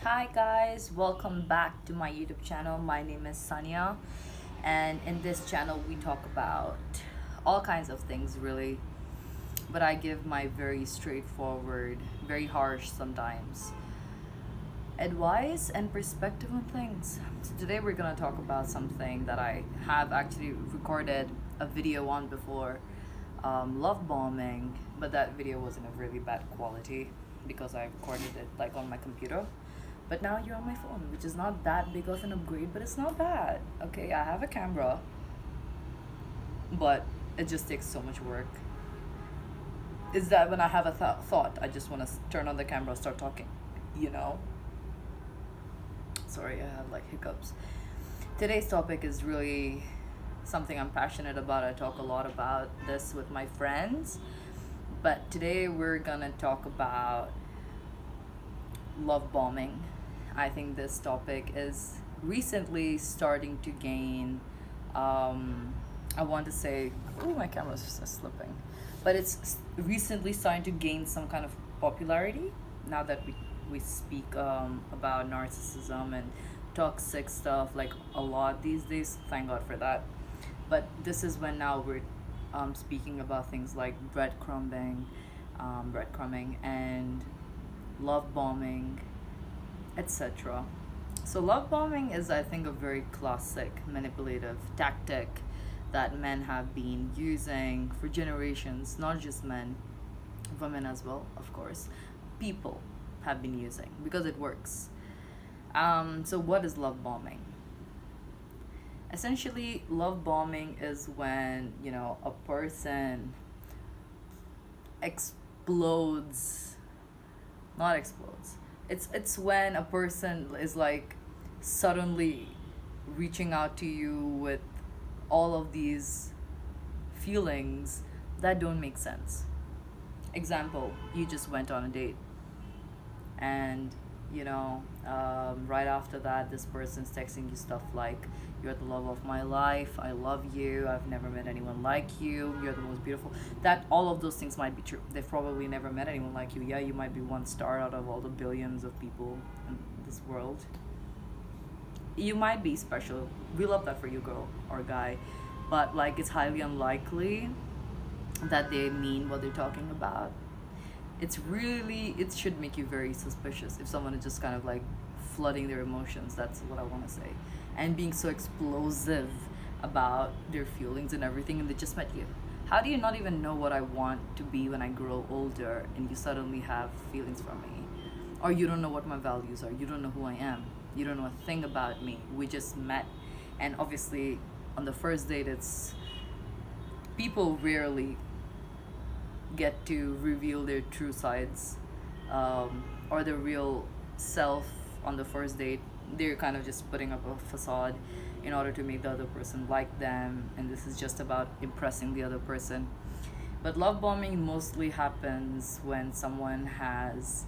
Hi guys, welcome back to my YouTube channel. My name is Sanya, and in this channel we talk about all kinds of things really, but I give my very straightforward, very harsh sometimes advice and perspective on things. So today we're going to talk about something that I have actually recorded a video on before, love bombing, but that video was in a really bad quality because I recorded it like on my computer. But now you're on my phone, which is not that big of an upgrade, but it's not bad. Okay, I have a camera, but it just takes so much work. Is that when I have a thought, I just want to turn on the camera, start talking, you know? Sorry, I have like hiccups. Today's topic is really something I'm passionate about. I talk a lot about this with my friends, but today we're gonna talk about love bombing. I think this topic is recently starting to gain, I want to say, oh, my camera's just slipping, but it's recently starting to gain some kind of popularity now that we speak about narcissism and toxic stuff like a lot these days. Thank God for that. But this is when now we're speaking about things like breadcrumbing, and love bombing, etc. So, love bombing is, I think, a very classic manipulative tactic that men have been using for generations, not just men, women as well, of course. People have been using because it works. So, what is love bombing? Essentially, love bombing is when, a person explodes, not explodes. It's when a person is like suddenly reaching out to you with all of these feelings that don't make sense. Example, you just went on a date, and right after that this person's texting you stuff like, you're the love of my life, I love you, I've never met anyone like you, you're the most beautiful. That all of those things might be true. They've probably never met anyone like you. Yeah, you might be one star out of all the billions of people in this world. You might be special. We love that for you, girl or guy, but like it's highly unlikely that they mean what they're talking about. It should make you very suspicious if someone is just kind of like flooding their emotions. That's what I want to say. And being so explosive about their feelings and everything, and they just met you. How do you not even know what I want to be when I grow older, and you suddenly have feelings for me? Or you don't know what my values are, you don't know who I am, you don't know a thing about me. We just met, and obviously on the first date, it's people rarely get to reveal their true sides, or their real self on the first date. They're kind of just putting up a facade in order to make the other person like them, and this is just about impressing the other person. But love bombing mostly happens when someone has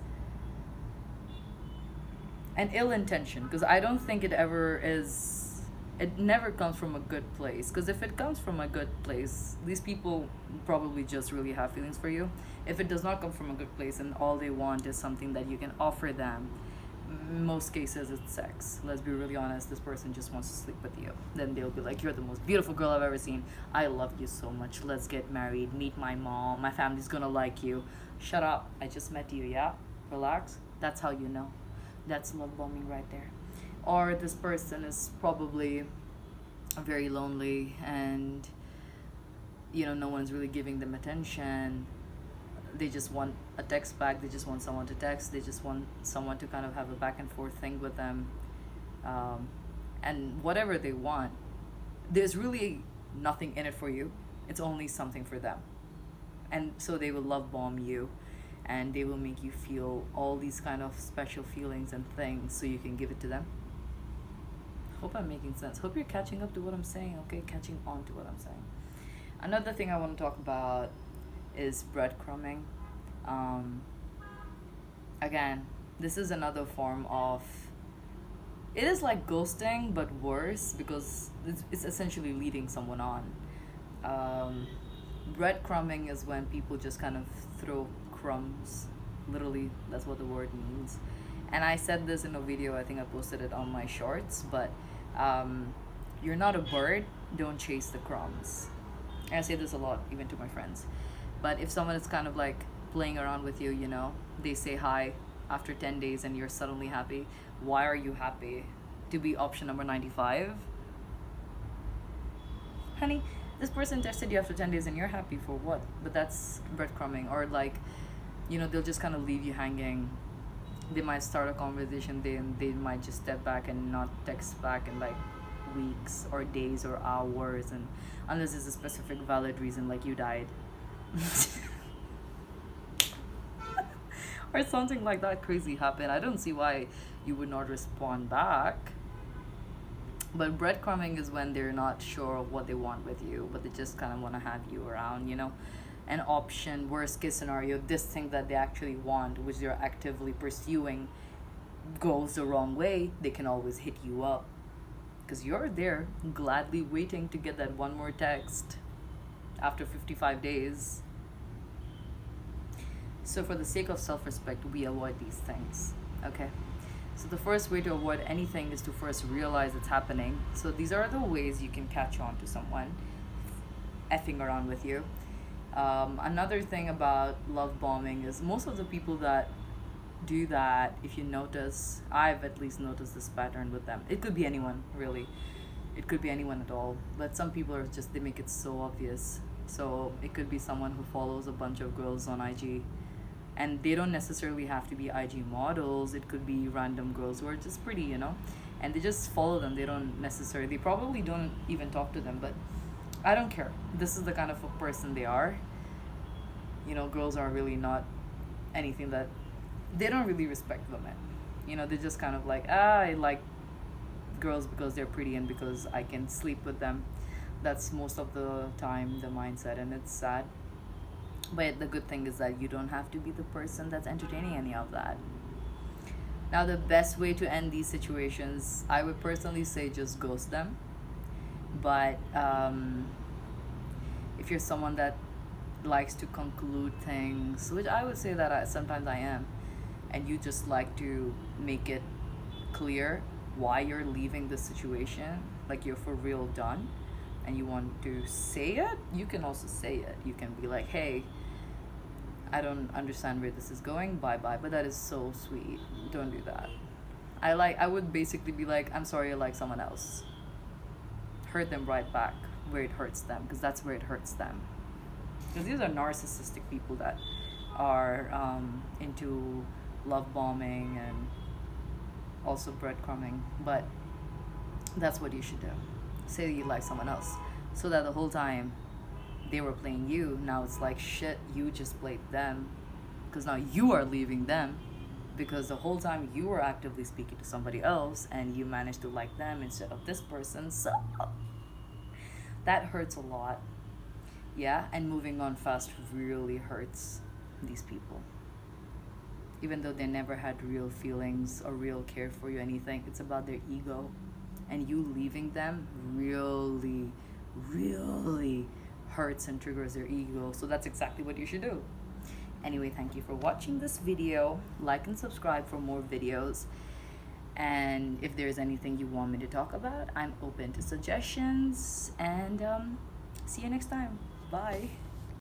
an ill intention, because I don't think it never comes from a good place. Because if it comes from a good place, these people probably just really have feelings for you. If it does not come from a good place and all they want is something that you can offer them, most cases it's sex. Let's be really honest, this person just wants to sleep with you. Then they'll be like, you're the most beautiful girl I've ever seen, I love you so much, let's get married, meet my mom, my family's gonna like you. Shut up, I just met you. Yeah, relax. That's how you know. That's love bombing right there. Or this person is probably very lonely, and no one's really giving them attention. They just want a text back, they just want someone to text, they just want someone to kind of have a back and forth thing with them. And whatever they want, there's really nothing in it for you, it's only something for them. And so they will love bomb you, and they will make you feel all these kind of special feelings and things so you can give it to them. Hope I'm making sense. Hope you're catching up to what I'm saying, okay? Catching on to what I'm saying. Another thing I want to talk about is breadcrumbing. Um, Again, this is another form of. It is like ghosting, but worse, because it's essentially leading someone on. Um, Breadcrumbing is when people just kind of throw crumbs. Literally, that's what the word means. And I said this in a video, I think I posted it on my shorts, but um, you're not a bird, don't chase the crumbs. And I say this a lot, even to my friends. But if someone is kind of like playing around with you, you know, they say hi after 10 days and you're suddenly happy. Why are you happy? To be option number 95? Honey, this person tested you after 10 days and you're happy for what? But that's breadcrumbing. Or like, you know, they'll just kind of leave you hanging. They might start a conversation, then they might just step back and not text back in like weeks or days or hours, and unless there's a specific valid reason like you died or something like that crazy happened. I don't see why you would not respond back. But breadcrumbing is when they're not sure of what they want with you, but they just kind of want to have you around, you know. An option, worst case scenario, this thing that they actually want, which they're actively pursuing, goes the wrong way, they can always hit you up. Because you're there, gladly waiting to get that one more text after 55 days. So for the sake of self-respect, we avoid these things, okay? So the first way to avoid anything is to first realize it's happening. So these are the ways you can catch on to someone effing around with you. Another thing about love bombing is most of the people that do that, if you notice, I've at least noticed this pattern with them. It could be anyone, really. It could be anyone at all. But some people are just, they make it so obvious. So it could be someone who follows a bunch of girls on IG, and they don't necessarily have to be IG models. It could be random girls who are just pretty, you know, and they just follow them. They don't necessarily, they probably don't even talk to them, but I don't care. This is the kind of a person they are. You know, girls are really not anything that, they don't really respect women. You know, they're just kind of like, I like girls because they're pretty and because I can sleep with them. That's most of the time the mindset, and it's sad. But the good thing is that you don't have to be the person that's entertaining any of that. Now, the best way to end these situations, I would personally say just ghost them. But if you're someone that likes to conclude things, which I would say that sometimes I am, and you just like to make it clear why you're leaving the situation, like you're for real done, and you want to say it, you can also say it. You can be like, hey, I don't understand where this is going, bye bye. But that is so sweet. Don't do that. I would basically be like, I'm sorry, I like someone else. Hurt them right back where it hurts them, because that's where it hurts them. Because these are narcissistic people that are into love bombing and also breadcrumbing. But that's what you should do. Say you like someone else, so that the whole time they were playing you, now it's like, shit, you just played them, because now you are leaving them, because the whole time you were actively speaking to somebody else and you managed to like them instead of this person. So that hurts a lot. Yeah, and moving on fast really hurts these people. Even though they never had real feelings or real care for you, anything, it's about their ego. And you leaving them really, really hurts and triggers their ego. So that's exactly what you should do. Anyway, thank you for watching this video. Like and subscribe for more videos. And if there's anything you want me to talk about, I'm open to suggestions. And see you next time. Bye.